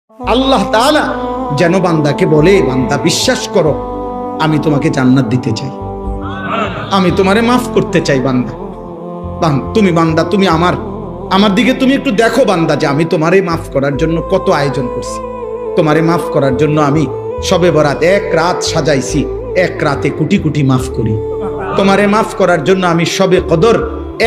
আল্লাহ তাআলা যেন বান্দাকে বলে, বান্দা বিশ্বাস করো আমি তোমাকে জান্নাত দিতে চাই, আমি তোমারে মাফ করতে চাই। বান্দা তুমি বান্দা তুমি আমার দিকে তুমি একটু দেখো বান্দা, যে আমি তোমারে মাফ করার জন্য কত আয়োজন করছি। তোমারে মাফ করার জন্য আমি শবে বরাত এক রাত সাজাইছি, এক রাতে কোটি কোটি মাফ করি। তোমারে মাফ করার জন্য আমি শবে কদর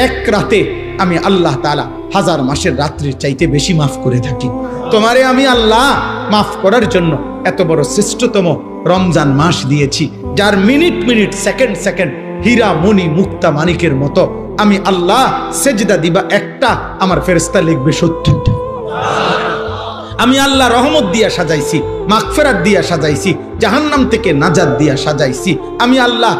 এক রাতে আমি আল্লাহ তাআলা হাজার মাসের রাত্রির চাইতে বেশি মাফ করে থাকি। তোমারে আমি আল্লাহ মাফ করার জন্য এত বড় শ্রেষ্ঠতম রমজান মাস দিয়েছি, যার মিনিট মিনিট সেকেন্ড সেকেন্ড হীরা মণি মুক্তা মানিকের মতো আমি আল্লাহ সেজদা দিবা একটা, আমার ফেরেশতা লিখবে 70টা। আমি আল্লাহ রহমত দিয়া সাজাইছি, মাগফিরাত দিয়া সাজাইছি, জাহান্নাম থেকে নাজাত দিয়া সাজাইছি। আমি আল্লাহ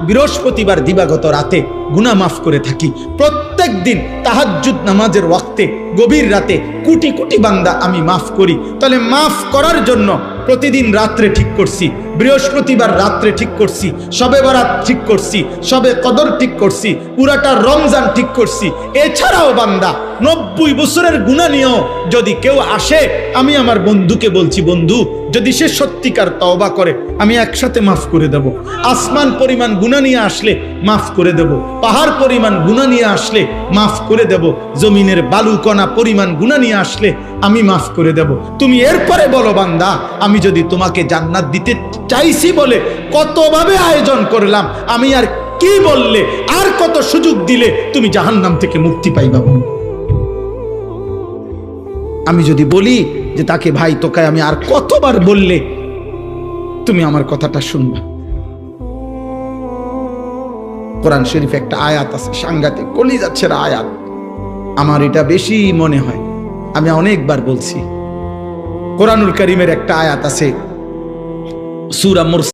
বৃহস্পতিবার দিবাগত রাতে গুনাহ মাফ করে থাকি। প্রত্যেক দিন তাহাজ্জুদ নামাজের ওয়াক্তে গভীর রাতে কোটি কোটি বান্দা আমি মাফ করি। তাহলে মাফ করার জন্য প্রতিদিন রাত্রে ঠিক করছি, বৃহস্পতিবার রাত্রে ঠিক করছি, শবে বরাত ঠিক করছি, শবে কদর ঠিক করছি, পুরাটা রমজান ঠিক করছি। এছাড়াও বান্দা 90 বছরের গুনাহ নিয়েও যদি কেউ আসে, আমি আমার বন্ধুকে বলছি, বন্ধু যদি সে সত্যিকার তওবা করে আমি একসাথে মাফ করে দেব। আসমান পরিমাণ গুনাহ নিয়ে আসলে মাফ করে দেব, পাহাড় পরিমাণ গুনাহ নিয়ে আসলে মাফ করে দেব, জমিনের বালুকণা পরিমাণ গুনাহ নিয়ে আসলে আমি মাফ করে দেব। তুমি এরপরে বলো বান্দা, আমি যদি তোমাকে জান্নাত দিতে চাইছি বলে কতভাবে আয়োজন করলাম, আমি আর কি বললে, আর কত সুযোগ দিলে তুমি জাহান্নাম থেকে মুক্তি পাইবা। আমি যদি বলি যে তাকে ভাই তোকে আমি আর কতবার বললে তুমি আমার কথাটা শুনবা। কোরআন শরীফে একটা আয়াত আছে, সাংঘাতিক কলিজা ছেঁড়া আয়াত, আমার এটা বেশি মনে হয়, আমি অনেকবার বলছি। কোরআনুল কারীমের একটা আয়াত আছে, সূরা